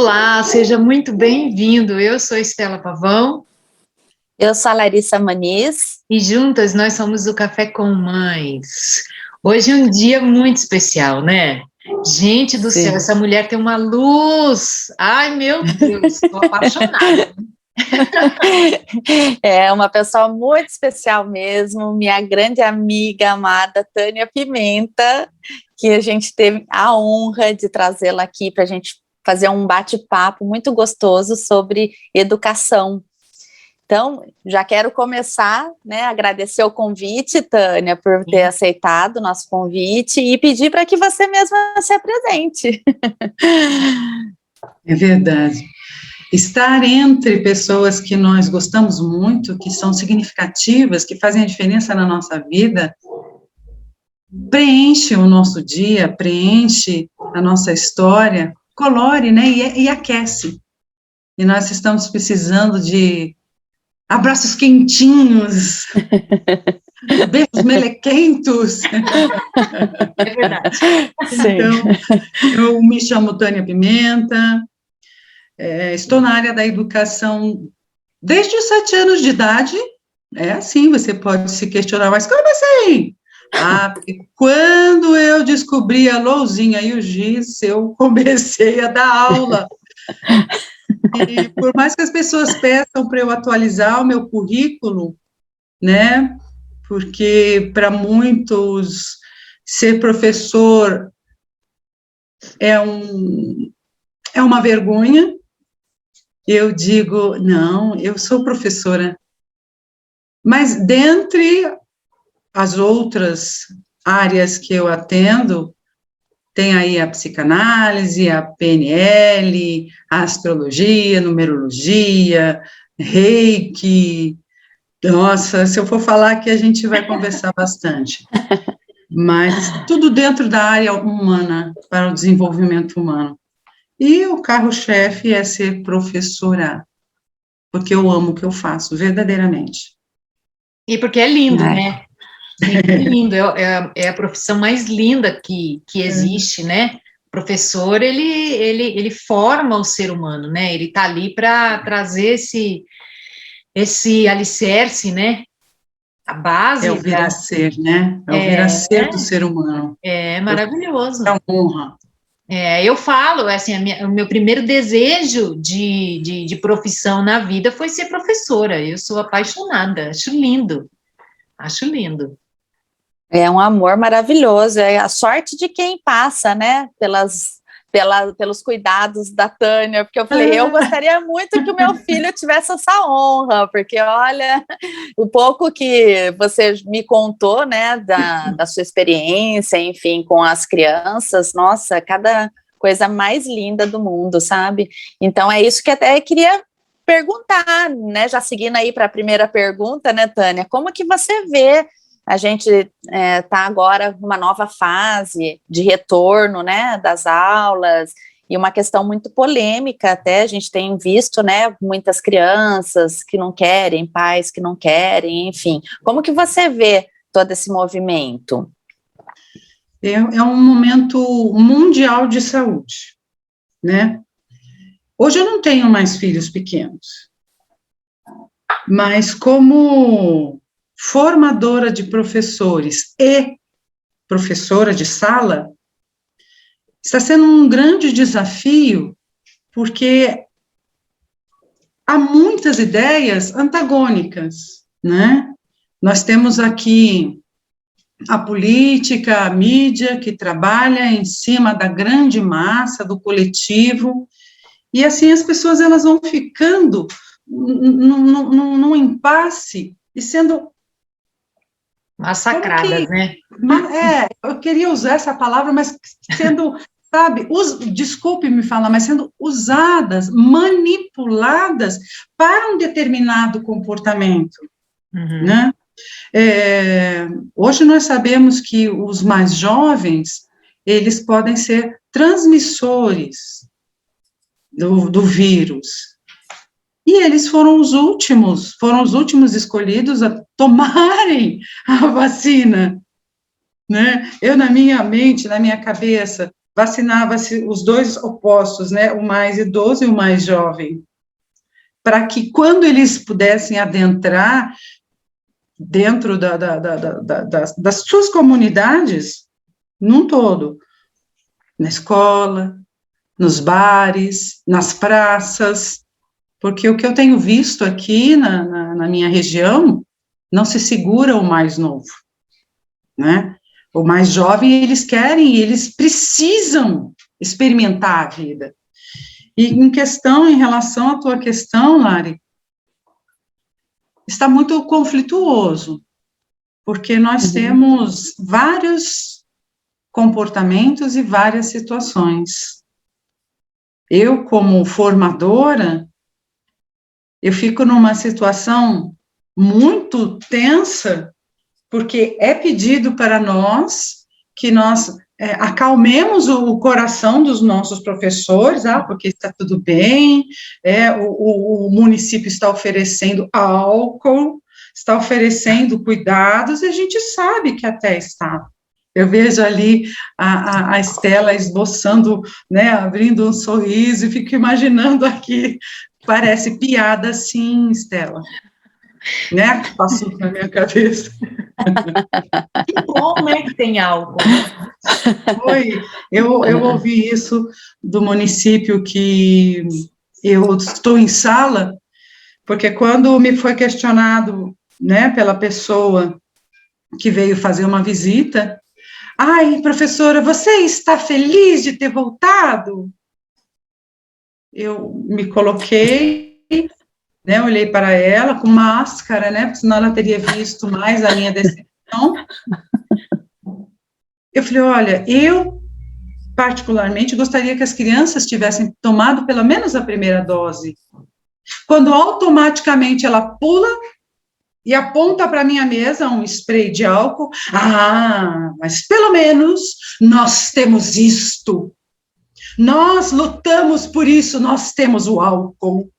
Olá, seja muito bem-vindo. Eu sou Estela Pavão. Eu sou a Larissa Maniz. E juntas nós somos o Café com Mães. Hoje é um dia muito especial, né? Gente do céu, essa mulher tem uma luz. Ai, meu Deus, estou apaixonada. É uma pessoa muito especial mesmo, minha grande amiga amada Tânia Pimenta, que a gente teve a honra de trazê-la aqui para a gente fazer um bate-papo muito gostoso sobre educação. Então, já quero começar, né, agradecer o convite, Tânia, por ter aceitado o nosso convite e pedir para que você mesma se apresente. É verdade. Estar entre pessoas que nós gostamos muito, que são significativas, que fazem a diferença na nossa vida, preenche o nosso dia, preenche a nossa história, colore, né, e aquece. E nós estamos precisando de abraços quentinhos, beijos melequentos. É verdade. Então, eu me chamo Tânia Pimenta, estou na área da educação desde os 7 anos de idade. É assim, você pode se questionar, mas como assim? Porque quando eu descobri a lousinha e o giz, eu comecei a dar aula. E por mais que as pessoas peçam para eu atualizar o meu currículo, né, porque para muitos ser professor é uma vergonha, eu digo, não, eu sou professora. Mas dentre as outras áreas que eu atendo, tem aí a psicanálise, a PNL, a astrologia, numerologia, reiki. Nossa, se eu for falar aqui, a gente vai conversar bastante. Mas tudo dentro da área humana, para o desenvolvimento humano. E o carro-chefe é ser professora, porque eu amo o que eu faço, verdadeiramente. E porque é lindo, né? É lindo, é a profissão mais linda que existe, né? O professor, ele forma o ser humano, né? Ele está ali para trazer esse alicerce, né? A base. É o vir a ser, né? É o vir a ser do ser humano. É maravilhoso. É uma honra. Eu falo, assim, o meu primeiro desejo de profissão na vida foi ser professora. Eu sou apaixonada, acho lindo. Acho lindo. É um amor maravilhoso, é a sorte de quem passa, né, pelos cuidados da Tânia, porque eu falei, eu gostaria muito que o meu filho tivesse essa honra, porque olha, o pouco que você me contou, né, da sua experiência, enfim, com as crianças, nossa, cada coisa mais linda do mundo, sabe? Então é isso que até queria perguntar, né, já seguindo aí para a primeira pergunta, né, Tânia, como que você vê a gente está agora numa nova fase de retorno, né, das aulas, e uma questão muito polêmica até, a gente tem visto, né, muitas crianças que não querem, pais que não querem, enfim. Como que você vê todo esse movimento? É um momento mundial de saúde, né? Hoje eu não tenho mais filhos pequenos, mas como formadora de professores e professora de sala, está sendo um grande desafio, porque há muitas ideias antagônicas, né? Nós temos aqui a política, a mídia, que trabalha em cima da grande massa, do coletivo, e assim as pessoas elas vão ficando num impasse e sendo massacradas, né? Eu queria usar essa palavra, mas sendo, sabe, desculpe me falar, mas sendo usadas, manipuladas para um determinado comportamento, né? Hoje nós sabemos que os mais jovens, eles podem ser transmissores do vírus, e eles foram os últimos escolhidos a tomarem a vacina, né? Eu, na minha mente, na minha cabeça, vacinava-se os dois opostos, né, o mais idoso e o mais jovem, para que quando eles pudessem adentrar dentro das suas comunidades, num todo, na escola, nos bares, nas praças, porque o que eu tenho visto aqui na minha região, não se segura o mais novo, né? O mais jovem, eles querem, eles precisam experimentar a vida. E em relação à tua questão, Lari, está muito conflituoso, porque nós temos vários comportamentos e várias situações. Eu, como formadora, eu fico numa situação muito tensa, porque é pedido para nós que nós acalmemos o coração dos nossos professores, porque está tudo bem, o município está oferecendo álcool, está oferecendo cuidados, e a gente sabe que até está. Eu vejo ali a Estela esboçando, né, abrindo um sorriso, e fico imaginando aqui, parece piada, sim, Estela, né, passou na minha cabeça. Que bom, né, que tem álcool. Eu ouvi isso do município que eu estou em sala, porque quando me foi questionado, né, pela pessoa que veio fazer uma visita, ai, professora, você está feliz de ter voltado? Eu me coloquei, né, olhei para ela com máscara, né, porque senão ela teria visto mais a minha decepção. Eu falei, olha, eu particularmente gostaria que as crianças tivessem tomado pelo menos a primeira dose. Quando automaticamente ela pula e aponta para a minha mesa um spray de álcool, mas pelo menos nós temos isto, nós lutamos por isso, nós temos o álcool.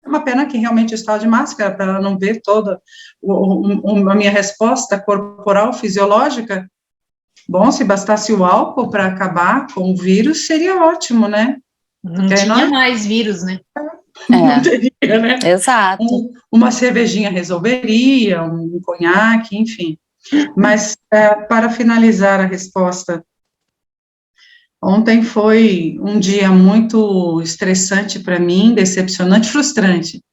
É uma pena que realmente eu estava de máscara, para ela não ver toda a minha resposta corporal, fisiológica. Bom, se bastasse o álcool para acabar com o vírus, seria ótimo, né? Não tinha mais vírus, né? Não teria, né? Exato. Uma cervejinha resolveria, um conhaque, enfim. Mas, para finalizar a resposta, ontem foi um dia muito estressante para mim, decepcionante, frustrante.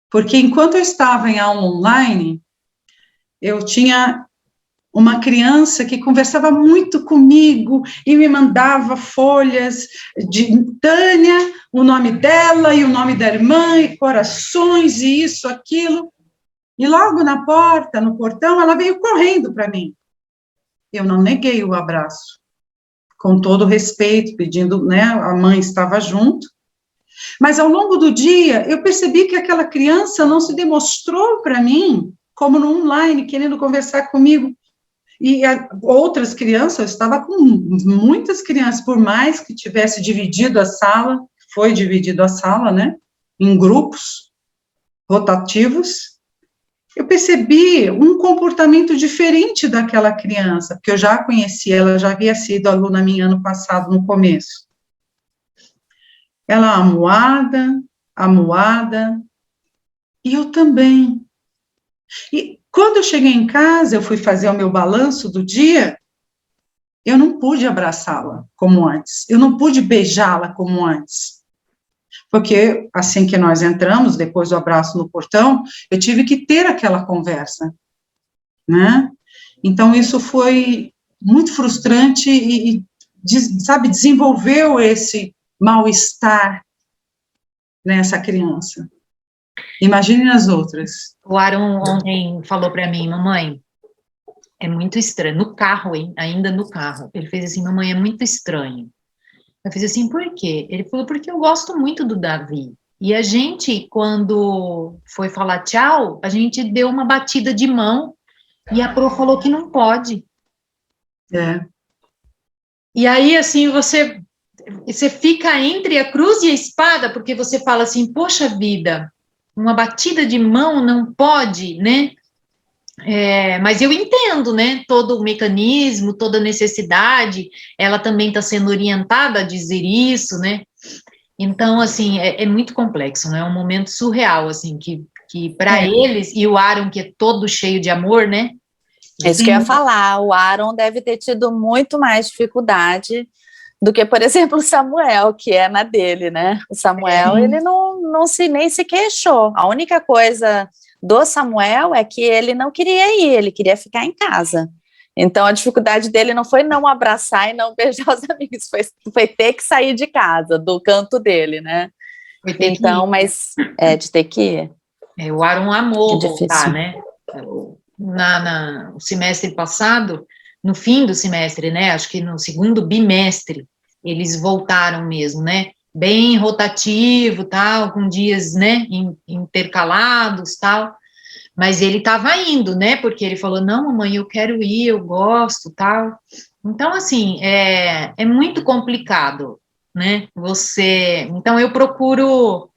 Porque enquanto eu estava em aula online, eu tinha uma criança que conversava muito comigo e me mandava folhas de Tânia, o nome dela e o nome da irmã, e corações, e isso, aquilo. E logo na porta, no portão, ela veio correndo para mim. Eu não neguei o abraço, com todo respeito, pedindo, né, a mãe estava junto. Mas ao longo do dia, eu percebi que aquela criança não se demonstrou para mim como no online, querendo conversar comigo. E outras crianças, eu estava com muitas crianças, por mais que tivesse dividido a sala, foi dividido a sala, né, em grupos rotativos, eu percebi um comportamento diferente daquela criança, porque eu já conhecia, ela já havia sido aluna minha ano passado, no começo. Ela amuada, e eu também. E quando eu cheguei em casa, eu fui fazer o meu balanço do dia, eu não pude abraçá-la como antes, eu não pude beijá-la como antes, porque assim que nós entramos, depois do abraço no portão, eu tive que ter aquela conversa, né? Então, isso foi muito frustrante e sabe, desenvolveu esse mal-estar nessa criança. Imagine as outras. O Aaron ontem falou para mim, mamãe, é muito estranho, no carro, hein? Ainda no carro, ele fez assim, mamãe, é muito estranho. Eu fiz assim, por quê? Ele falou, porque eu gosto muito do Davi, e a gente, quando foi falar tchau, a gente deu uma batida de mão, e a Pro falou que não pode. E aí, assim, você fica entre a cruz e a espada, porque você fala assim, poxa vida, uma batida de mão não pode, né? Mas eu entendo, né, todo o mecanismo, toda a necessidade, ela também está sendo orientada a dizer isso, né, então, assim, é muito complexo, né, é um momento surreal, assim, que para eles, e o Aaron, que é todo cheio de amor, né. É isso que eu ia falar, o Aaron deve ter tido muito mais dificuldade do que, por exemplo, o Samuel, que é na dele, né? O Samuel, ele nem se queixou. A única coisa do Samuel é que ele não queria ir, ele queria ficar em casa. Então, a dificuldade dele não foi não abraçar e não beijar os amigos, foi ter que sair de casa, do canto dele, né? Então, mas de ter que ir. O Aaron amou voltar, né? No semestre passado, no fim do semestre, né? Acho que no segundo bimestre, eles voltaram mesmo, né? Bem rotativo, tal, com dias, né? Intercalados, tal. Mas ele estava indo, né? Porque ele falou: não, mamãe, eu quero ir, eu gosto, tal. Então, assim, é muito complicado, né? Então, eu procuro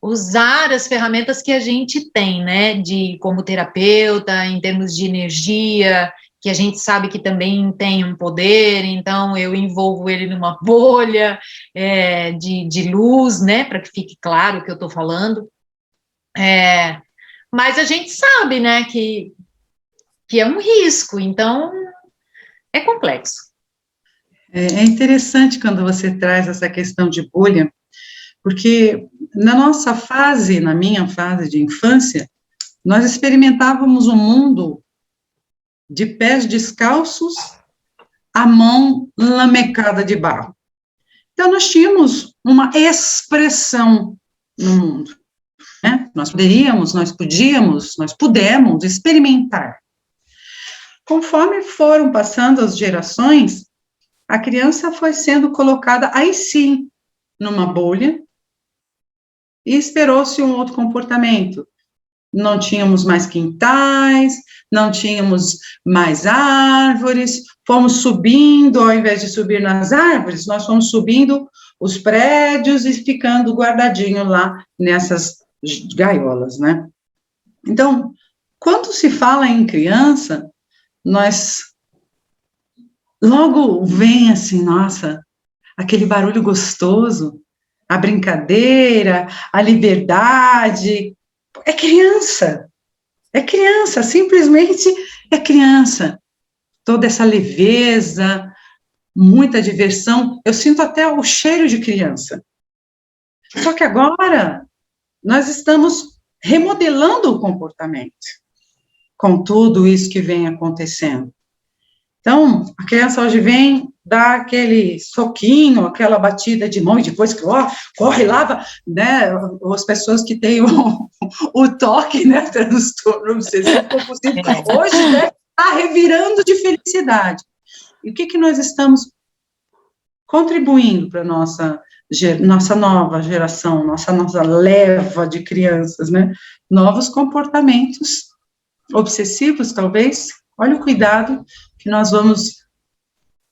usar as ferramentas que a gente tem, né, como terapeuta, em termos de energia, que a gente sabe que também tem um poder, então eu envolvo ele numa bolha de luz, né, para que fique claro o que eu estou falando, mas a gente sabe, né, que é um risco, então é complexo. É interessante quando você traz essa questão de bolha, porque na minha fase de infância, nós experimentávamos o mundo de pés descalços, a mão lamecada de barro. Então, nós tínhamos uma expressão no mundo, né? Nós pudemos experimentar. Conforme foram passando as gerações, a criança foi sendo colocada, aí sim, numa bolha, e esperou-se um outro comportamento. Não tínhamos mais quintais, não tínhamos mais árvores, fomos subindo, ao invés de subir nas árvores, nós fomos subindo os prédios e ficando guardadinho lá nessas gaiolas, né? Então, quando se fala em criança, logo vem assim, nossa, aquele barulho gostoso, a brincadeira, a liberdade. É criança, simplesmente é criança. Toda essa leveza, muita diversão, eu sinto até o cheiro de criança. Só que agora, nós estamos remodelando o comportamento, com tudo isso que vem acontecendo. Então, a criança hoje vem, dá aquele soquinho, aquela batida de mão, e depois corre, lava, né, as pessoas que têm o toque, né, transtorno obsessivo compulsivo, hoje, né, está revirando de felicidade. E o que nós estamos contribuindo para a nossa nova geração, nossa leva de crianças, né, novos comportamentos obsessivos, talvez. Olha o cuidado que nós vamos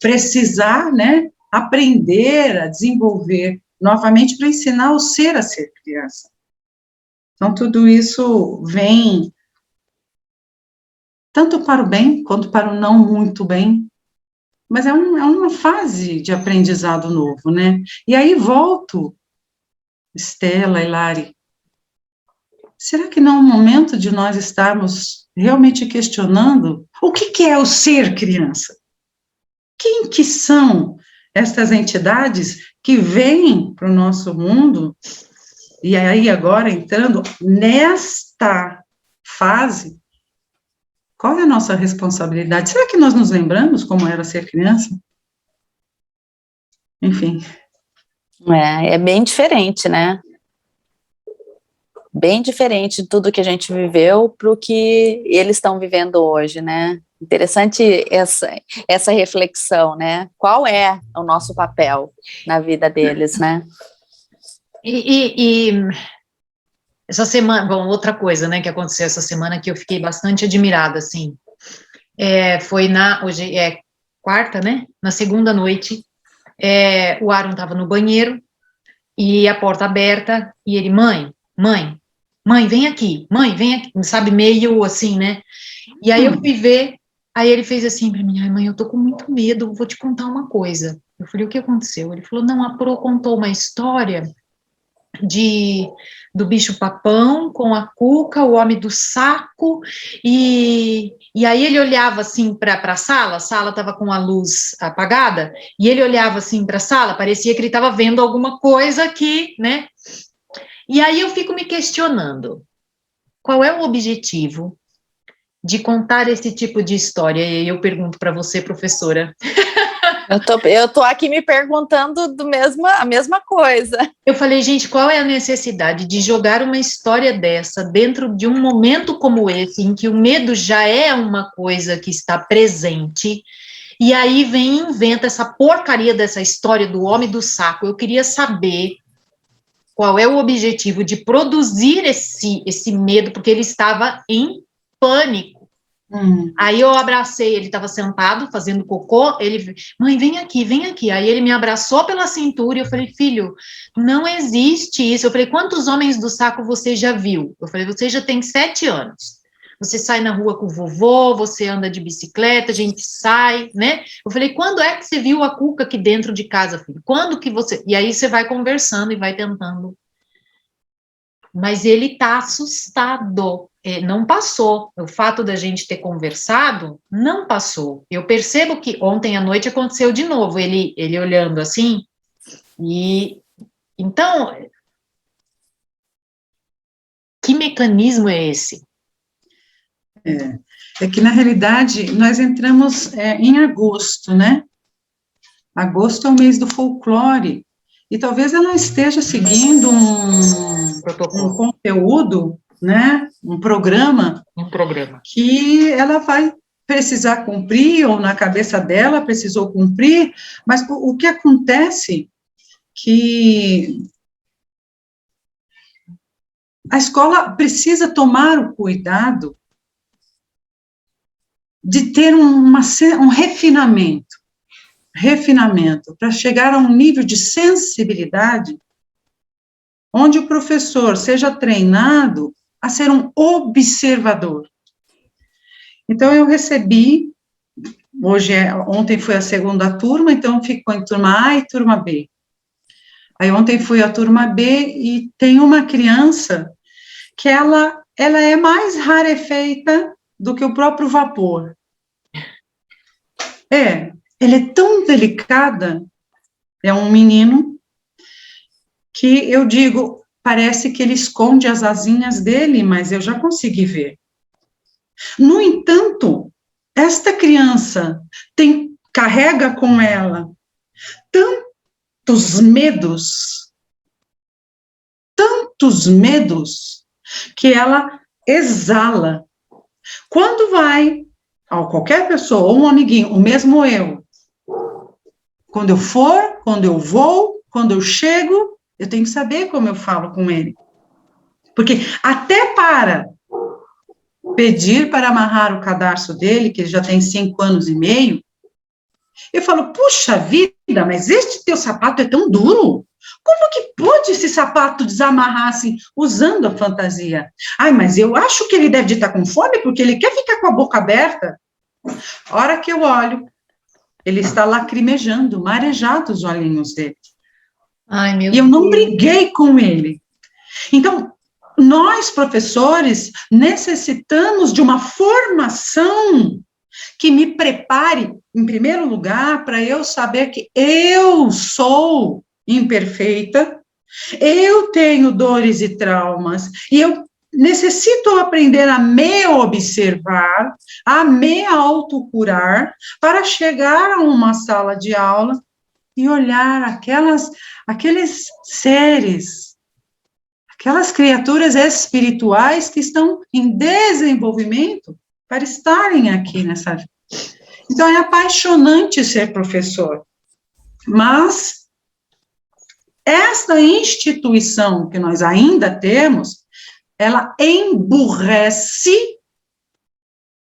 precisar, né, aprender a desenvolver novamente para ensinar o ser a ser criança. Então, tudo isso vem tanto para o bem, quanto para o não muito bem, mas é uma fase de aprendizado novo, né? E aí volto, Estela e Lari, será que não é o momento de nós estarmos realmente questionando o que é o ser criança? Quem que são estas entidades que vêm para o nosso mundo, e aí agora entrando nesta fase, qual é a nossa responsabilidade? Será que nós nos lembramos como era ser criança? Enfim. É bem diferente, né? Bem diferente de tudo que a gente viveu para o que eles estão vivendo hoje, né? Interessante essa reflexão, né? Qual é o nosso papel na vida deles, né? E essa semana, bom, outra coisa, né, que aconteceu essa semana que eu fiquei bastante admirada, assim, foi hoje é quarta, né? Na segunda noite, o Aaron estava no banheiro e a porta aberta e ele, mãe, mãe, vem aqui, sabe, meio assim, né? E aí eu fui ver, aí ele fez assim para mim, ai, mãe, eu tô com muito medo, vou te contar uma coisa. Eu falei, o que aconteceu? Ele falou, não, a Pro contou uma história do bicho-papão com a Cuca, o homem do saco, e aí ele olhava assim para a sala estava com a luz apagada, e ele olhava assim para a sala, parecia que ele estava vendo alguma coisa aqui, né? E aí eu fico me questionando, qual é o objetivo de contar esse tipo de história? E aí eu pergunto para você, professora. Eu tô aqui me perguntando a mesma coisa. Eu falei, gente, qual é a necessidade de jogar uma história dessa dentro de um momento como esse, em que o medo já é uma coisa que está presente, e aí vem e inventa essa porcaria dessa história do homem do saco. Eu queria saber qual é o objetivo de produzir esse medo, porque ele estava em pânico. Aí eu abracei, ele estava sentado fazendo cocô, ele, mãe, vem aqui, vem aqui. Aí ele me abraçou pela cintura e eu falei, filho, não existe isso. Eu falei, quantos homens do saco você já viu? Eu falei, você já tem 7 anos. Você sai na rua com o vovô, você anda de bicicleta, a gente sai, né? Eu falei, quando é que você viu a Cuca aqui dentro de casa, filho? Quando que você... E aí você vai conversando e vai tentando. Mas ele tá assustado. Não passou. O fato da gente ter conversado, não passou. Eu percebo que ontem à noite aconteceu de novo, ele olhando assim, e então, que mecanismo é esse? É que, na realidade, nós entramos em agosto, né? Agosto é o mês do folclore, e talvez ela esteja seguindo um conteúdo, né, um programa que ela vai precisar cumprir, ou na cabeça dela precisou cumprir, mas o que acontece que a escola precisa tomar o cuidado de ter um refinamento, para chegar a um nível de sensibilidade onde o professor seja treinado a ser um observador. Então, eu recebi, ontem foi a segunda turma, então ficou em turma A e turma B. Aí ontem fui a turma B e tem uma criança que ela é mais rarefeita do que o próprio vapor. Ela é tão delicada, é um menino, que eu digo, parece que ele esconde as asinhas dele, mas eu já consegui ver. No entanto, esta criança carrega com ela tantos medos, que ela exala. Quando vai a qualquer pessoa, ou um amiguinho, ou mesmo eu, quando eu for, quando eu vou, quando eu chego, eu tenho que saber como eu falo com ele. Porque até para pedir para amarrar o cadarço dele, que ele já tem 5 anos e meio, eu falo, puxa vida, mas este teu sapato é tão duro. Como que pode esse sapato desamarrar assim, usando a fantasia? Ai, mas eu acho que ele deve estar com fome, porque ele quer ficar com a boca aberta. A hora que eu olho, ele está lacrimejando, marejado os olhinhos dele. Ai, meu e eu não briguei com ele. Então, nós, professores, necessitamos de uma formação que me prepare, em primeiro lugar, para eu saber que eu sou imperfeita, eu tenho dores e traumas, e eu necessito aprender a me observar, a me autocurar, para chegar a uma sala de aula e olhar aqueles seres, aquelas criaturas espirituais que estão em desenvolvimento para estarem aqui nessa vida. Então, é apaixonante ser professor, mas esta instituição que nós ainda temos, ela emburrece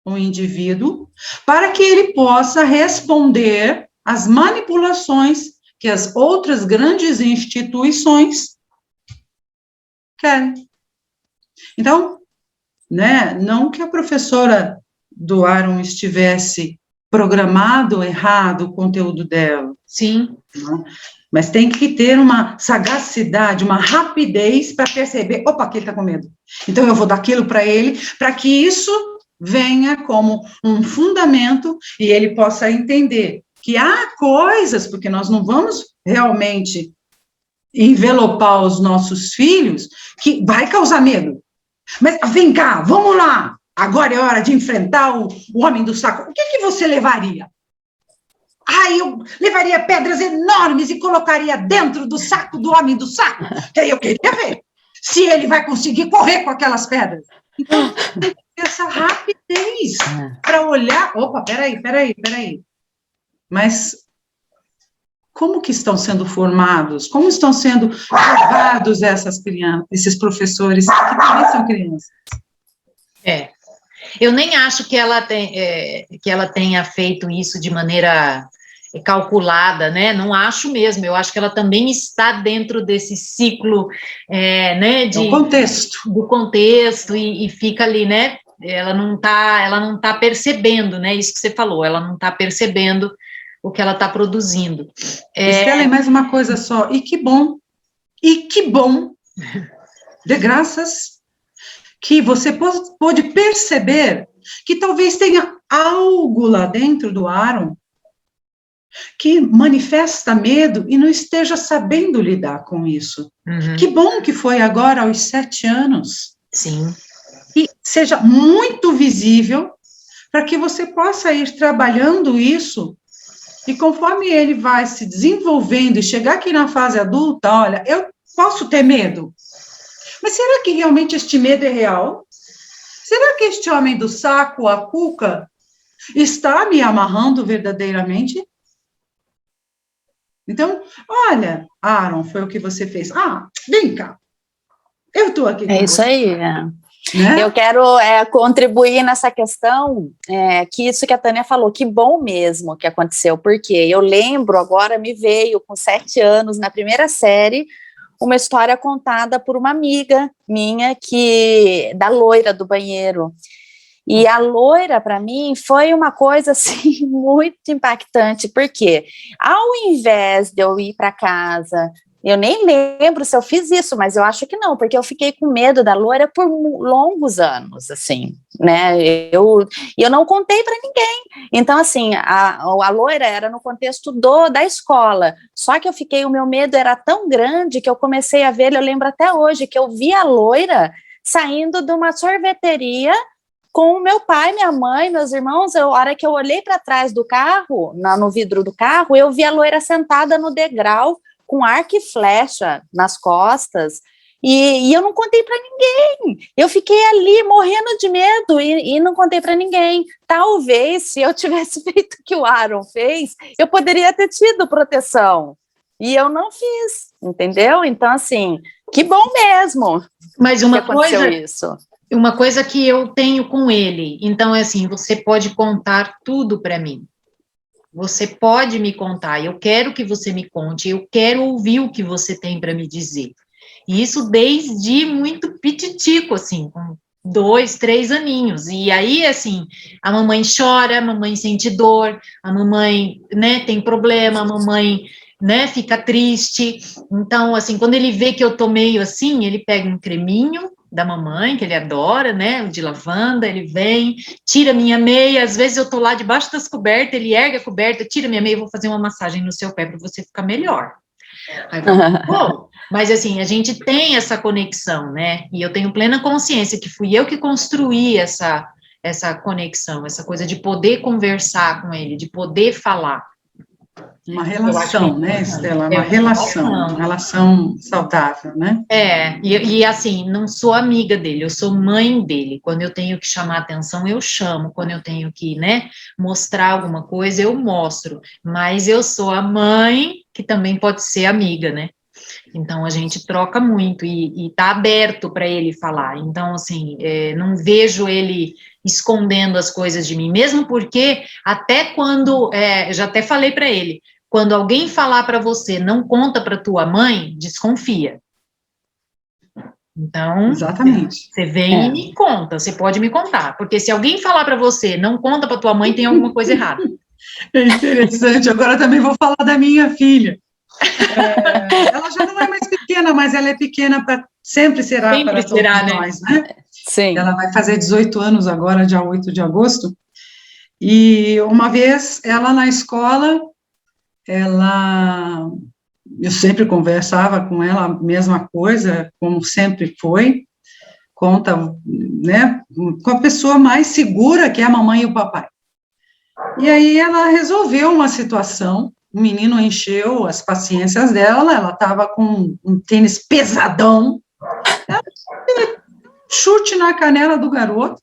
o indivíduo para que ele possa responder às manipulações que as outras grandes instituições querem. Então, né, não que a professora do Aaron estivesse programado errado o conteúdo dela. Sim. Né? Mas tem que ter uma sagacidade, uma rapidez para perceber, opa, que ele está com medo. Então, eu vou dar aquilo para ele, para que isso venha como um fundamento e ele possa entender que há coisas, porque nós não vamos realmente envelopar os nossos filhos, que vai causar medo. Mas vem cá, vamos lá, agora é hora de enfrentar o homem do saco. O que você levaria? Eu levaria pedras enormes e colocaria dentro do saco do homem do saco, que aí eu queria ver se ele vai conseguir correr com aquelas pedras. Então, tem que ter essa rapidez para olhar, opa, peraí. Mas como que estão sendo formados? Como estão sendo formados essas crianças, esses professores que também são crianças? Eu nem acho que ela tenha feito isso de maneira calculada, né? Não acho mesmo. Eu acho que ela também está dentro desse ciclo, né? Do contexto e fica ali, né? Ela não tá percebendo, né? Isso que você falou. Ela não está percebendo o que ela está produzindo. Estela, e mais uma coisa só. E que bom. De graças que você pôde perceber que talvez tenha algo lá dentro do Aaron que manifesta medo e não esteja sabendo lidar com isso. Uhum. Que bom que foi agora aos 7 anos. Sim. E seja muito visível para que você possa ir trabalhando isso e conforme ele vai se desenvolvendo e chegar aqui na fase adulta, olha, eu posso ter medo, mas será que realmente este medo é real? Será que este homem do saco, a cuca, está me amarrando verdadeiramente? Então, olha, Aaron, foi o que você fez. Vem cá, eu estou aqui com você. É isso aí, Né? Eu quero contribuir nessa questão, que isso que a Tânia falou, que bom mesmo que aconteceu, porque eu lembro, agora me veio com 7 anos, na primeira série, uma história contada por uma amiga minha, da loira do banheiro. E a loira, para mim, foi uma coisa, assim, muito impactante, porque ao invés de eu ir para casa, eu nem lembro se eu fiz isso, mas eu acho que não, porque eu fiquei com medo da loira por longos anos, assim, né, e eu não contei para ninguém. Então, assim, a loira era no contexto da escola, só que o meu medo era tão grande que eu comecei a ver, eu lembro até hoje, que eu vi a loira saindo de uma sorveteria com o meu pai, minha mãe, meus irmãos. A hora que eu olhei para trás do carro, no vidro do carro, eu vi a loira sentada no degrau, com arco e flecha nas costas, e eu não contei para ninguém. Eu fiquei ali morrendo de medo e não contei para ninguém. Talvez, se eu tivesse feito o que o Aaron fez, eu poderia ter tido proteção, e eu não fiz, entendeu? Então, assim, que bom mesmo. Mas isso. Uma coisa que eu tenho com ele, então, é assim, você pode contar tudo para mim. Você pode me contar, eu quero que você me conte, eu quero ouvir o que você tem para me dizer. E isso desde muito pititico, assim, com 2, 3 aninhos. E aí, assim, a mamãe chora, a mamãe sente dor, a mamãe, né, tem problema, a mamãe, né, fica triste. Então, assim, quando ele vê que eu tô meio assim, ele pega um creminho da mamãe, que ele adora, né, o de lavanda, ele vem, tira minha meia, às vezes eu tô lá debaixo das cobertas, ele ergue a coberta, tira minha meia, eu vou fazer uma massagem no seu pé para você ficar melhor. Aí eu falo, bom, mas assim, a gente tem essa conexão, né, e eu tenho plena consciência que fui eu que construí essa conexão, essa coisa de poder conversar com ele, de poder falar. Uma relação, né, Estela? Uma relação saudável, né? E assim, não sou amiga dele, eu sou mãe dele. Quando eu tenho que chamar atenção, eu chamo. Quando eu tenho que, né, mostrar alguma coisa, eu mostro. Mas eu sou a mãe que também pode ser amiga, né? Então, a gente troca muito e tá aberto para ele falar. Então, assim, não vejo ele escondendo as coisas de mim, mesmo porque até quando, já até falei para ele, quando alguém falar para você, não conta para tua mãe, desconfia. Então, Exatamente. você vem e me conta, você pode me contar, porque se alguém falar para você, não conta para tua mãe, tem alguma coisa errada. É interessante, agora também vou falar da minha filha. Ela já não é mais pequena, mas ela é pequena para sempre será Sempre para será, todos né? nós, né? Sim. Ela vai fazer 18 anos agora, dia 8 de agosto, e uma vez ela na escola, eu sempre conversava com ela a mesma coisa, como sempre foi, conta, né, com a pessoa mais segura que é a mamãe e o papai. E aí ela resolveu uma situação, o menino encheu as paciências dela, ela estava com um tênis pesadão, chute na canela do garoto.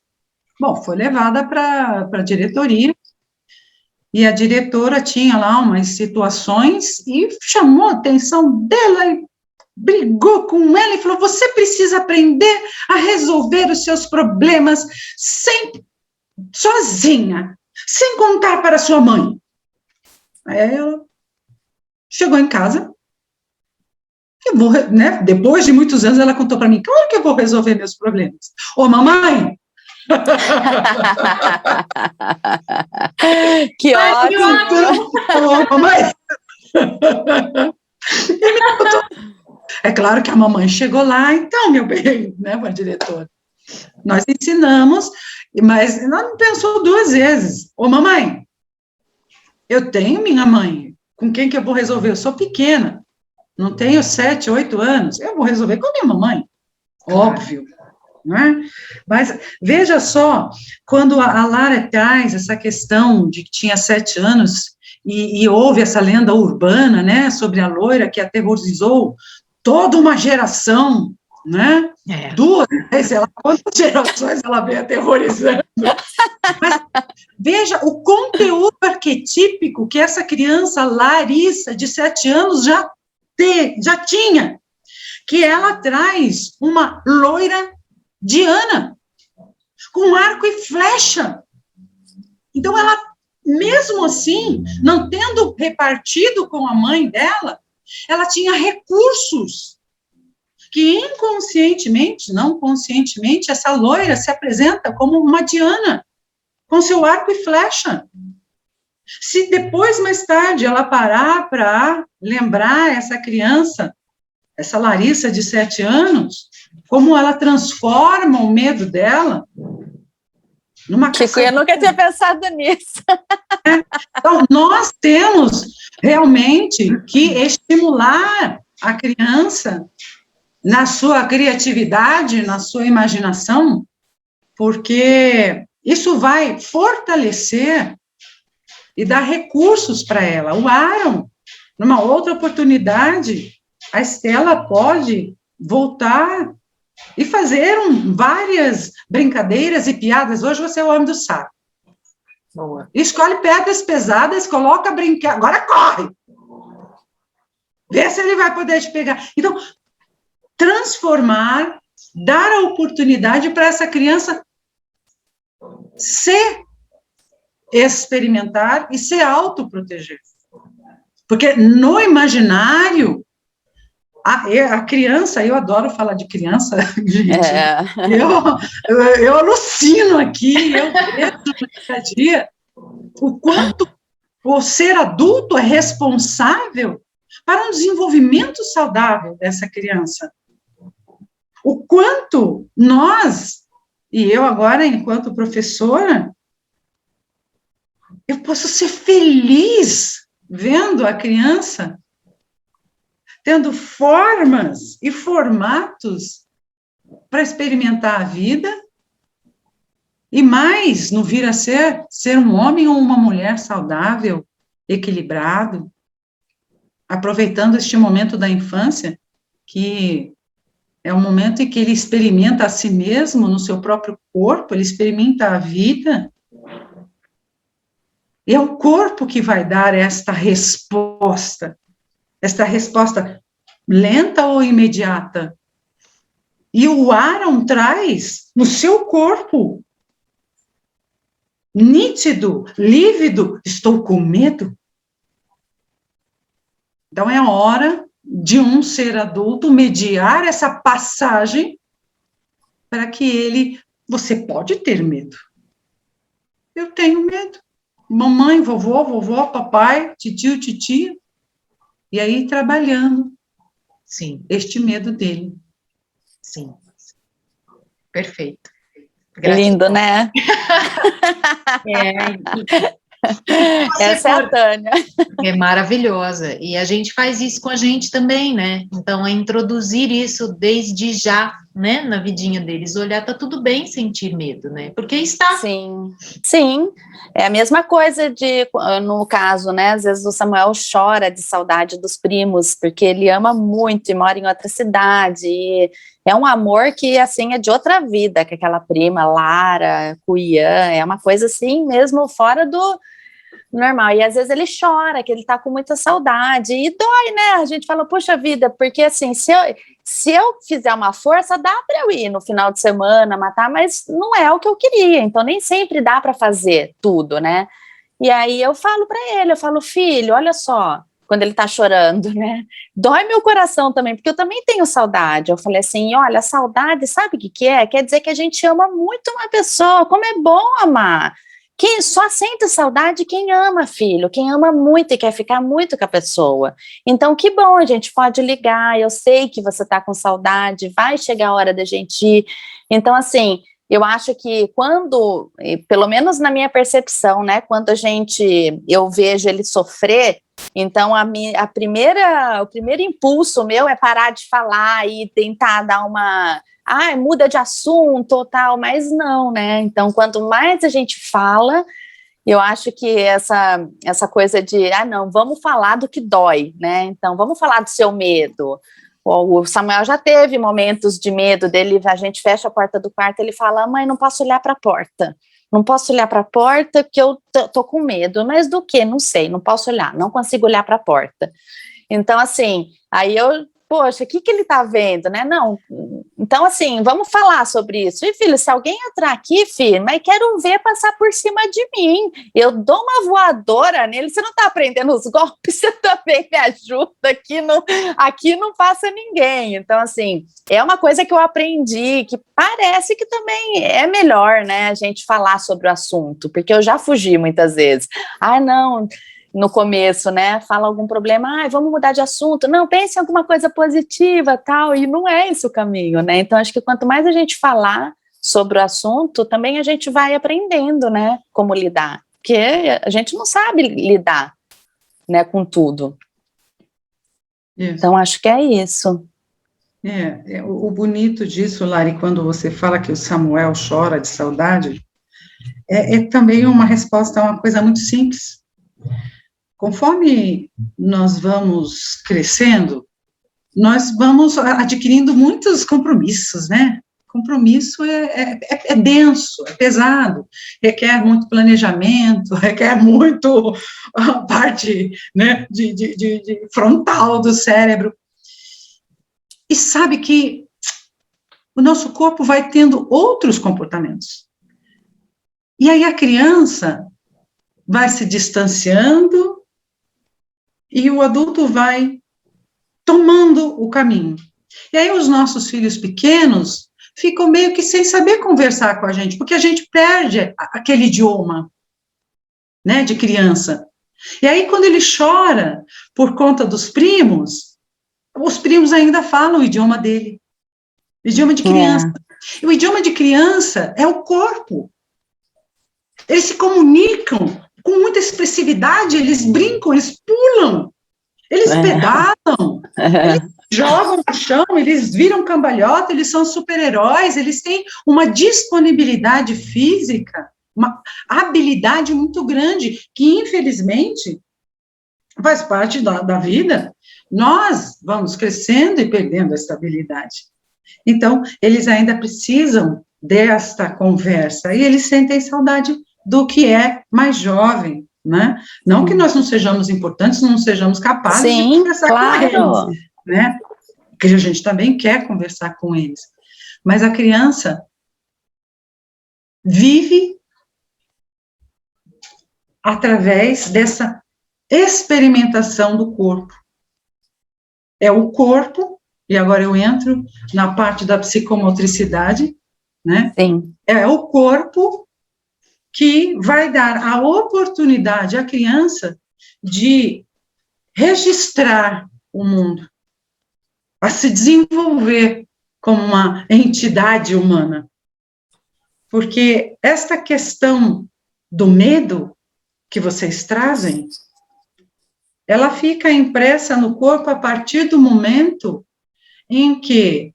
Bom, foi levada para a diretoria, e a diretora tinha lá umas situações e chamou a atenção dela e brigou com ela e falou: você precisa aprender a resolver os seus problemas sozinha, sem contar para sua mãe. Aí ela chegou em casa, né, depois de muitos anos ela contou para mim: claro que eu vou resolver meus problemas. Ô, mamãe! Que ótimo! Ô, mamãe! É claro que a mamãe chegou lá, então, meu bem, né, a diretora. Nós ensinamos, mas ela não pensou duas vezes. Ô, mamãe, eu tenho minha mãe, com quem que eu vou resolver? Eu sou pequena, não tenho 7, 8 anos, eu vou resolver com a minha mamãe, óbvio, né? Mas veja só, quando a Lara traz essa questão de que tinha 7 anos, e houve essa lenda urbana, né, sobre a loira que aterrorizou toda uma geração, né? Duas, sei lá, quantas gerações ela vem aterrorizando. Mas veja o conteúdo arquetípico que essa criança Larissa, de 7 anos, já tinha, que ela traz uma loira Diana, com arco e flecha. Então, ela, mesmo assim, não tendo repartido com a mãe dela, ela tinha recursos que inconscientemente, não conscientemente, essa loira se apresenta como uma Diana, com seu arco e flecha. Se depois, mais tarde, ela parar para lembrar essa criança, essa Larissa de 7 anos, como ela transforma o medo dela numa Kiko, eu nunca tinha pensado nisso. Então, nós temos realmente que estimular a criança na sua criatividade, na sua imaginação, porque isso vai fortalecer e dar recursos para ela. O Aaron, numa outra oportunidade, a Estela pode voltar e fazer várias brincadeiras e piadas. Hoje você é o homem do saco. Boa. Escolhe pedras pesadas, coloca brincar. Agora corre! Vê se ele vai poder te pegar. Então, transformar, dar a oportunidade para essa criança se experimentar e se autoproteger. Porque no imaginário, a criança, eu adoro falar de criança, gente, eu alucino aqui, eu vejo no dia a dia o quanto o ser adulto é responsável para um desenvolvimento saudável dessa criança. O quanto nós, e eu agora, enquanto professora, eu posso ser feliz vendo a criança tendo formas e formatos para experimentar a vida, e mais, no vir a ser um homem ou uma mulher saudável, equilibrado, aproveitando este momento da infância, que é um momento em que ele experimenta a si mesmo, no seu próprio corpo, ele experimenta a vida, e é o corpo que vai dar esta resposta lenta ou imediata. E o Aaron traz no seu corpo, nítido, lívido, estou com medo. Então é hora de um ser adulto mediar essa passagem para que você pode ter medo. Eu tenho medo. Mamãe, vovó, papai, titio, titia. E aí, trabalhando Sim, este medo dele. sim. Perfeito. Lindo, né? Essa é a Tânia. É maravilhosa, e a gente faz isso com a gente também, né? Então, é introduzir isso desde já, né, na vidinha deles, olhar, tá tudo bem sentir medo, né? Porque está. Sim, sim, é a mesma coisa no caso, né, às vezes o Samuel chora de saudade dos primos, porque ele ama muito e mora em outra cidade, e é um amor que, assim, é de outra vida, que aquela prima, Lara, Cuiã, é uma coisa assim, mesmo fora do normal, e às vezes ele chora, que ele tá com muita saudade, e dói, né, a gente fala, puxa vida, porque assim, se eu fizer uma força, dá para eu ir no final de semana, matar, mas não é o que eu queria, então nem sempre dá para fazer tudo, né, e aí eu falo para ele, eu falo, filho, olha só, quando ele tá chorando, né, dói meu coração também, porque eu também tenho saudade, eu falei assim, olha, a saudade, sabe o que que é? Quer dizer que a gente ama muito uma pessoa, como é bom amar, quem só sente saudade quem ama, filho, quem ama muito e quer ficar muito com a pessoa. Então, que bom, a gente pode ligar, eu sei que você está com saudade, vai chegar a hora da gente ir. Então, assim, eu acho que quando, pelo menos na minha percepção, né, quando eu vejo ele sofrer, então o primeiro impulso meu é parar de falar e tentar dar uma... muda de assunto ou tal, mas não, né? Então, quanto mais a gente fala, eu acho que essa coisa de, não, vamos falar do que dói, né? Então, vamos falar do seu medo. O Samuel já teve momentos de medo dele, a gente fecha a porta do quarto, ele fala, mãe, não posso olhar para a porta. Não posso olhar para a porta porque eu tô com medo. Mas do quê? Não sei, não posso olhar, não consigo olhar para a porta. Então, assim, aí poxa, o que ele tá vendo, né? Não, então assim, vamos falar sobre isso. E filho, se alguém entrar aqui, filho, mas quero ver passar por cima de mim, eu dou uma voadora nele, você não tá aprendendo os golpes, você também me ajuda, aqui não passa ninguém. Então assim, é uma coisa que eu aprendi, que parece que também é melhor, né, a gente falar sobre o assunto, porque eu já fugi muitas vezes. Não... no começo, né, fala algum problema, vamos mudar de assunto, não, pense em alguma coisa positiva, tal, e não é esse o caminho, né, então acho que quanto mais a gente falar sobre o assunto, também a gente vai aprendendo, né, como lidar, porque a gente não sabe lidar, né, com tudo. Isso. Então acho que é isso. O bonito disso, Lari, quando você fala que o Samuel chora de saudade, é também uma resposta a uma coisa muito simples. Conforme nós vamos crescendo, nós vamos adquirindo muitos compromissos, né? Compromisso é denso, é pesado, requer muito planejamento, requer muito a parte, né, de frontal do cérebro. E sabe que o nosso corpo vai tendo outros comportamentos. E aí a criança vai se distanciando e o adulto vai tomando o caminho. E aí os nossos filhos pequenos ficam meio que sem saber conversar com a gente, porque a gente perde aquele idioma, né, de criança. E aí quando ele chora por conta dos primos, os primos ainda falam o idioma dele, o idioma de criança. E o idioma de criança é o corpo. Eles se comunicam com muita expressividade, eles brincam, eles pulam, eles pedalam, eles jogam no chão, eles viram cambalhota, eles são super-heróis, eles têm uma disponibilidade física, uma habilidade muito grande, que infelizmente faz parte da vida. Nós vamos crescendo e perdendo essa habilidade. Então, eles ainda precisam desta conversa, e eles sentem saudade do que é mais jovem, né? Não que nós não sejamos importantes, não sejamos capazes de conversar com eles, né? Porque a gente também quer conversar com eles. Mas a criança vive através dessa experimentação do corpo. É o corpo, e agora eu entro na parte da psicomotricidade, né? Sim. É o corpo que vai dar a oportunidade à criança de registrar o mundo, a se desenvolver como uma entidade humana. Porque esta questão do medo que vocês trazem, ela fica impressa no corpo a partir do momento em que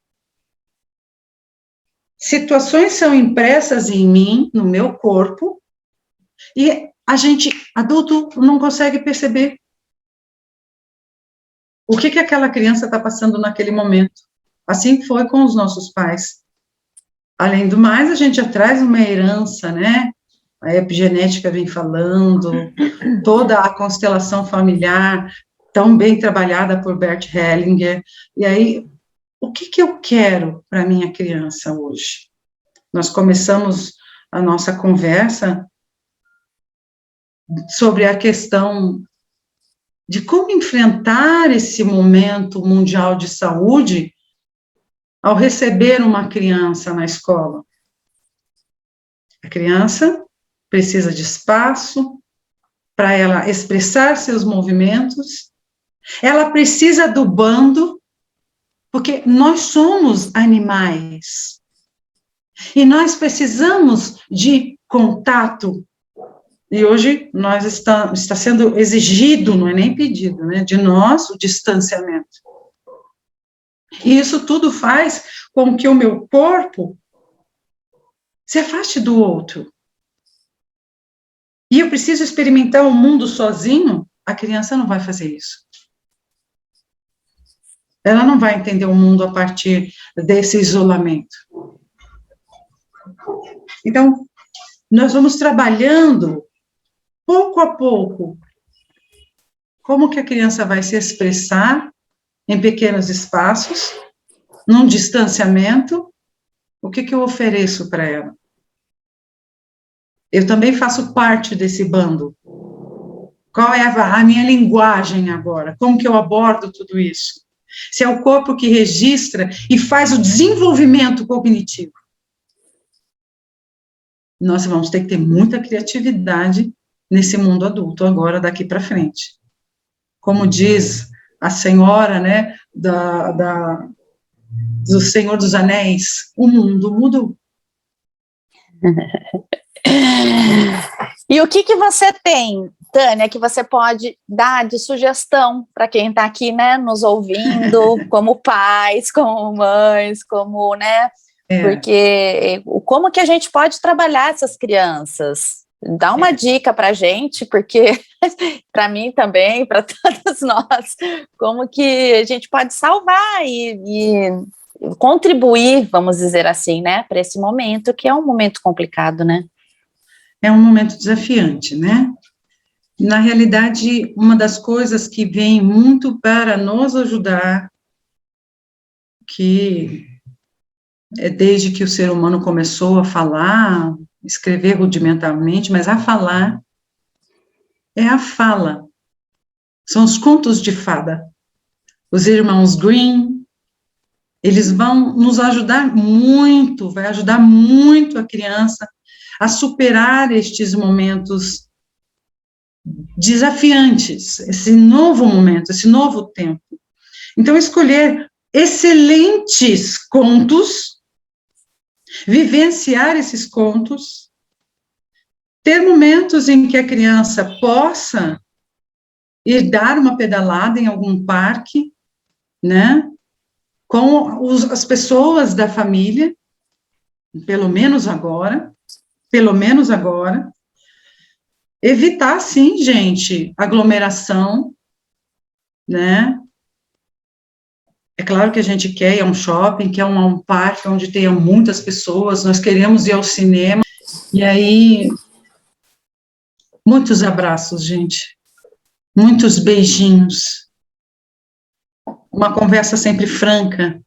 situações são impressas em mim, no meu corpo, e a gente, adulto, não consegue perceber o que aquela criança está passando naquele momento. Assim foi com os nossos pais. Além do mais, a gente já traz uma herança, né? A epigenética vem falando, toda a constelação familiar, tão bem trabalhada por Bert Hellinger. E aí, o que eu quero para a minha criança hoje? Nós começamos a nossa conversa sobre a questão de como enfrentar esse momento mundial de saúde ao receber uma criança na escola. A criança precisa de espaço para ela expressar seus movimentos, ela precisa do bando, porque nós somos animais, e nós precisamos de contato. E hoje nós está sendo exigido, não é nem pedido, né, de nós o distanciamento. E isso tudo faz com que o meu corpo se afaste do outro. E eu preciso experimentar o mundo sozinho, a criança não vai fazer isso. Ela não vai entender o mundo a partir desse isolamento. Então, nós vamos trabalhando pouco a pouco, como que a criança vai se expressar em pequenos espaços, num distanciamento, o que eu ofereço para ela? Eu também faço parte desse bando. Qual é a minha linguagem agora? Como que eu abordo tudo isso? Se é o corpo que registra e faz o desenvolvimento cognitivo. Nós vamos ter que ter muita criatividade nesse mundo adulto, agora, daqui para frente. Como diz a senhora, né, do Senhor dos Anéis, o mundo mudou. E o que você tem, Tânia, que você pode dar de sugestão para quem está aqui, né, nos ouvindo, como pais, como mães, como, né, porque como que a gente pode trabalhar essas crianças? Dá uma dica para a gente, porque para mim também, para todos nós, como que a gente pode salvar e contribuir, vamos dizer assim, né, para esse momento, que é um momento complicado, né? É um momento desafiante, né? Na realidade, uma das coisas que vem muito para nos ajudar, que é desde que o ser humano começou a falar, escrever rudimentarmente, mas a falar, é a fala. São os contos de fada. Os irmãos Grimm, eles vão nos ajudar muito, vai ajudar muito a criança a superar estes momentos desafiantes, esse novo momento, esse novo tempo. Então, escolher excelentes contos, vivenciar esses contos, ter momentos em que a criança possa ir dar uma pedalada em algum parque, né, com as pessoas da família, pelo menos agora, evitar, sim, gente, aglomeração, né, é claro que a gente quer ir a um shopping, quer ir a um parque onde tenha muitas pessoas, nós queremos ir ao cinema, e aí, muitos abraços, gente, muitos beijinhos, uma conversa sempre franca,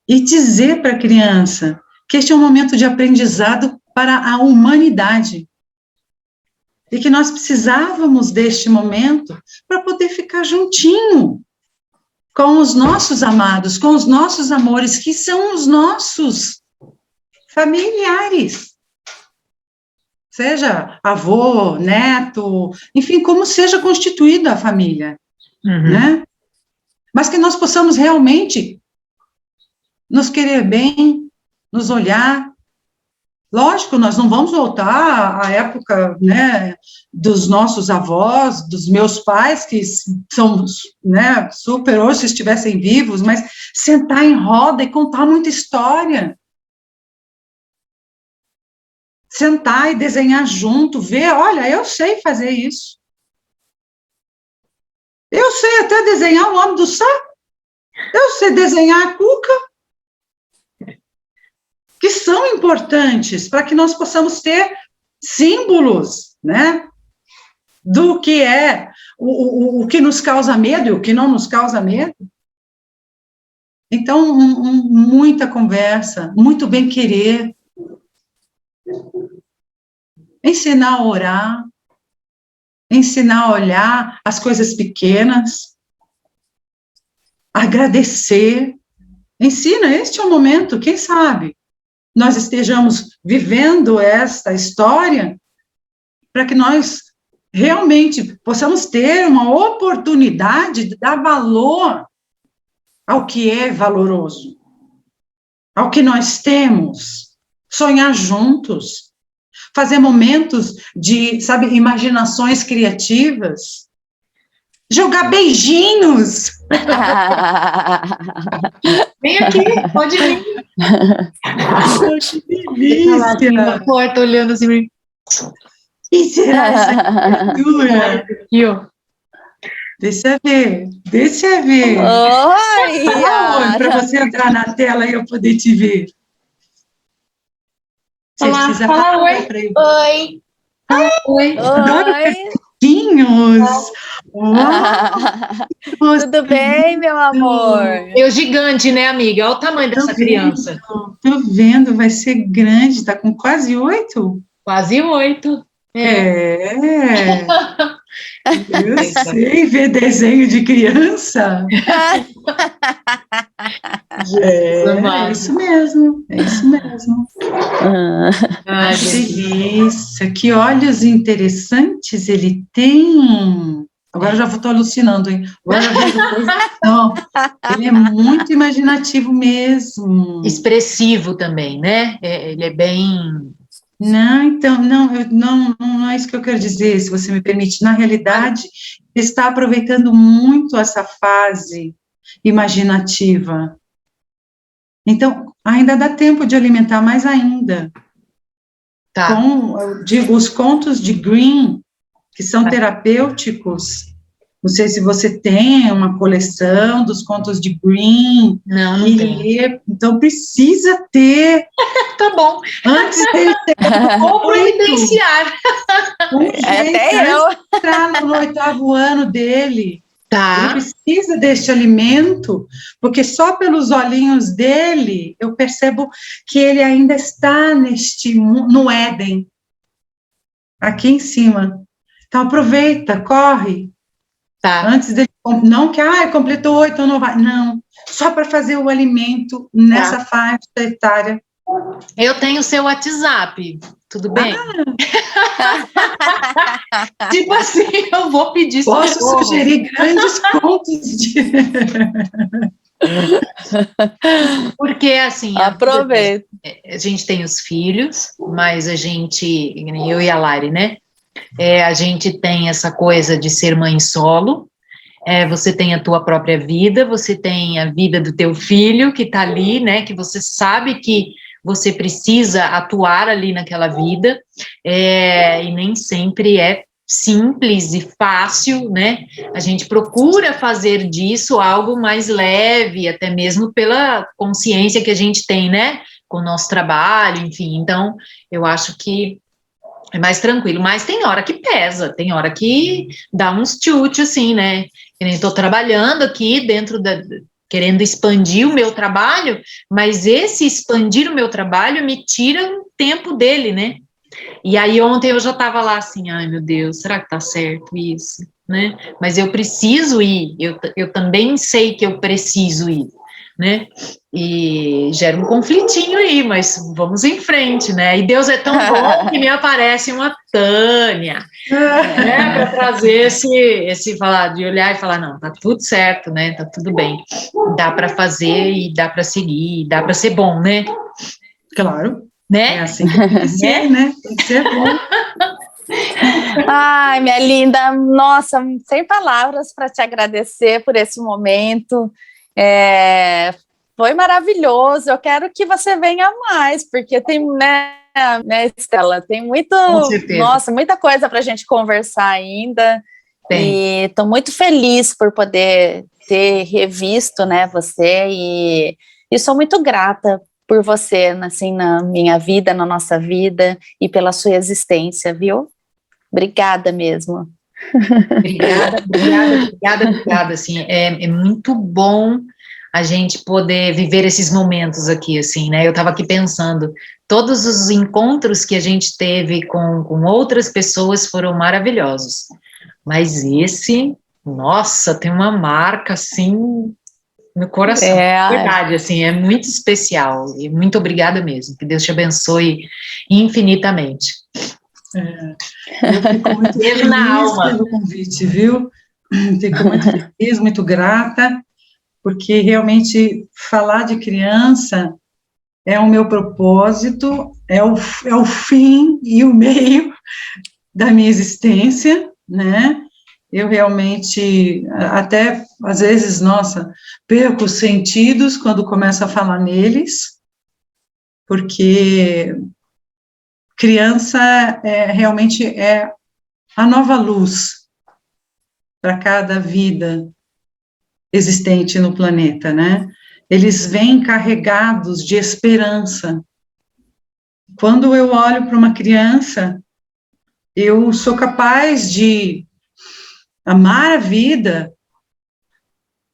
e dizer para a criança que este é um momento de aprendizado para a humanidade, e que nós precisávamos deste momento para poder ficar juntinho com os nossos amados, com os nossos amores, que são os nossos. familiares. Seja avô, neto, enfim, como seja constituída a família, né? Mas que nós possamos realmente nos querer bem, nos olhar. Lógico, nós não vamos voltar à época, né, dos nossos avós, dos meus pais, que são, né, super hoje, se estivessem vivos, mas sentar em roda e contar muita história. Sentar e desenhar junto, ver, olha, eu sei fazer isso. Eu sei até desenhar o homem do saco. Eu sei desenhar a cuca. Que são importantes para que nós possamos ter símbolos, né? Do que é o que nos causa medo e o que não nos causa medo. Então, muita conversa, muito bem querer. Ensinar a orar, ensinar a olhar as coisas pequenas, agradecer. Ensina, este é o momento, quem sabe nós estejamos vivendo esta história para que nós realmente possamos ter uma oportunidade de dar valor ao que é valoroso, ao que nós temos, sonhar juntos, fazer momentos de, sabe, imaginações criativas, jogar beijinhos. Vem aqui, pode vir. Que delícia. Na porta, olhando assim. Que será essa criatura? Aqui, ó. Deixa eu ver. Oi, Para você entrar na tela e eu poder te ver. Você Olá, precisa fala falar oi. para ele. Oi. Oi. Adoro pequinhos. Tudo bem, meu amor? Eu gigante, né, amiga? Olha o tamanho dessa criança. Tô vendo, vai ser grande, tá com quase 8? Quase 8. Eu sei ver desenho de criança. É isso mesmo, é isso mesmo. Ai, Que delícia, que olhos interessantes ele tem. Agora eu já estou alucinando, hein? Agora eu vejo coisas. Não, ele é muito imaginativo mesmo. expressivo também, né? Ele é bem... Não, então, não é isso que eu quero dizer, se você me permite. Na realidade, ele está aproveitando muito essa fase imaginativa. Então, ainda dá tempo de alimentar mais ainda. Tá. Com os contos de Green, que são terapêuticos. Não sei se você tem uma coleção dos contos de Green. Não tem. Então, precisa ter. Tá bom. Antes dele Ou providenciar. Até eu. Entrar no 8º ano dele. Tá. Ele precisa deste alimento, porque só pelos olhinhos dele, eu percebo que ele ainda está no Éden. Aqui em cima. Então, aproveita, corre. Tá. Antes dele, não que, completou 8, então não vai. Não, só para fazer o alimento nessa faixa etária. Eu tenho o seu WhatsApp, tudo bem? Tipo assim, eu vou pedir Posso socorro. sugerir grandes contos de... Porque, assim... Aproveita. A gente tem os filhos, mas a gente, eu e a Lari, né? A gente tem essa coisa de ser mãe solo, você tem a tua própria vida, você tem a vida do teu filho que tá ali, né? Que você sabe que você precisa atuar ali naquela vida, e nem sempre é simples e fácil, né? A gente procura fazer disso algo mais leve, até mesmo pela consciência que a gente tem, né? Com o nosso trabalho, enfim. Então, eu acho que é mais tranquilo, mas tem hora que pesa, tem hora que dá uns chute, assim, né? Eu nem estou trabalhando aqui dentro querendo expandir o meu trabalho, mas esse expandir o meu trabalho me tira um tempo dele, né? E aí ontem eu já estava lá assim, ai meu Deus, será que tá certo isso, né? Mas eu preciso ir, eu também sei que eu preciso ir, né? E gera um conflitinho aí, mas vamos em frente, né? E Deus é tão bom que me aparece uma Tânia, né? Para trazer esse falar, de olhar e falar, não, tá tudo certo, né? Tá tudo bem. Dá para fazer e dá para seguir, dá para ser bom, né? Claro. Né? É assim que tem que ser, né? Tem que ser bom. Ai, minha linda, nossa, sem palavras para te agradecer por esse momento. Foi maravilhoso. Eu quero que você venha mais, porque tem, né, Estela, tem muito, nossa, muita coisa para a gente conversar ainda. Tem. E estou muito feliz por poder ter revisto, né, você, e sou muito grata por você, assim, na minha vida, na nossa vida, e pela sua existência, viu? Obrigada mesmo. Obrigada, assim, é muito bom a gente poder viver esses momentos aqui, assim, né, eu estava aqui pensando, todos os encontros que a gente teve com outras pessoas foram maravilhosos, mas esse, nossa, tem uma marca, assim, no coração, verdade, assim, é muito especial, e muito obrigada mesmo, que Deus te abençoe infinitamente. Eu fico muito feliz pelo convite, viu? Fico muito feliz, muito grata, porque realmente falar de criança é o meu propósito, é o fim e o meio da minha existência, né? Eu realmente, até, às vezes, nossa, perco os sentidos quando começo a falar neles, porque criança realmente é a nova luz para cada vida existente no planeta, né? Eles vêm carregados de esperança. Quando eu olho para uma criança, eu sou capaz de amar a vida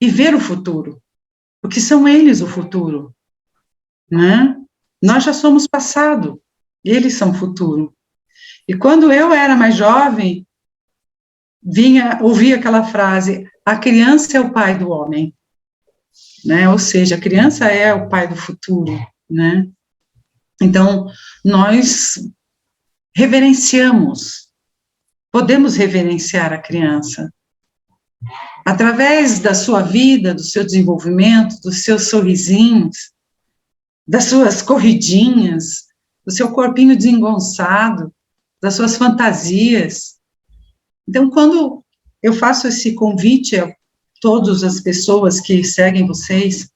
e ver o futuro, porque são eles o futuro, né? Nós já somos passado, eles são futuro. E quando eu era mais jovem, ouvia aquela frase, a criança é o pai do homem, né? Ou seja, a criança é o pai do futuro, né? Então, nós podemos reverenciar a criança. Através da sua vida, do seu desenvolvimento, dos seus sorrisinhos, das suas corridinhas, do seu corpinho desengonçado, das suas fantasias. Então, quando eu faço esse convite a todas as pessoas que seguem vocês,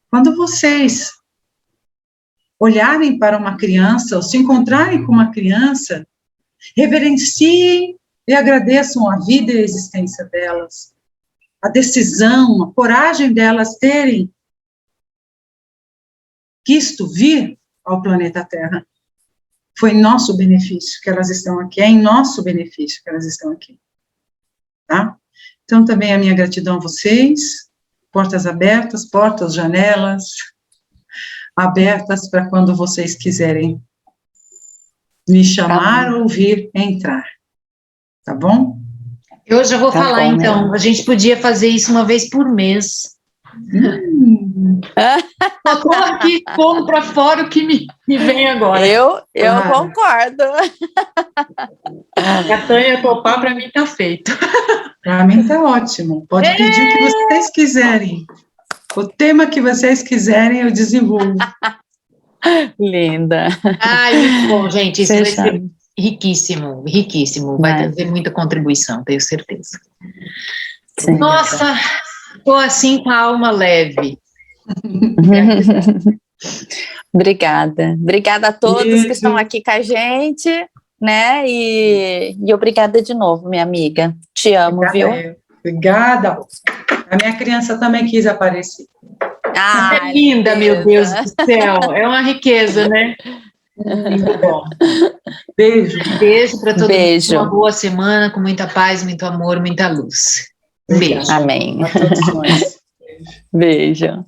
quando vocês olharem para uma criança, ou se encontrarem com uma criança, reverenciem e agradeçam a vida e a existência delas, a decisão, a coragem delas terem quisto vir ao planeta Terra. Foi em nosso benefício que elas estão aqui, é em nosso benefício que elas estão aqui, tá? Então, também a minha gratidão a vocês, portas abertas, portas, janelas, abertas para quando vocês quiserem me chamar ou vir entrar, tá bom? Eu já vou falar, bom, então, a gente podia fazer isso uma vez por mês. Só tô aqui pondo para fora o que me vem agora. Eu concordo. A Tânia topar, para mim tá feito. Para mim tá ótimo. Pode pedir o que vocês quiserem. O tema que vocês quiserem, eu desenvolvo. Linda. Ai, muito bom, gente. Isso vai ser riquíssimo, riquíssimo. Vai trazer muita contribuição, tenho certeza. Sim. Nossa, tô assim com a alma leve. Obrigada. Obrigada a todos que estão aqui com a gente, né? E obrigada de novo, minha amiga. Te amo, obrigada, viu? Obrigada. A minha criança também quis aparecer. Ah, é linda, meu Deus do céu. É uma riqueza, né? Muito bom. Beijo. Beijo para todo mundo. Uma boa semana, com muita paz, muito amor, muita luz. Um beijo. Amém. A todos nós. Beijo.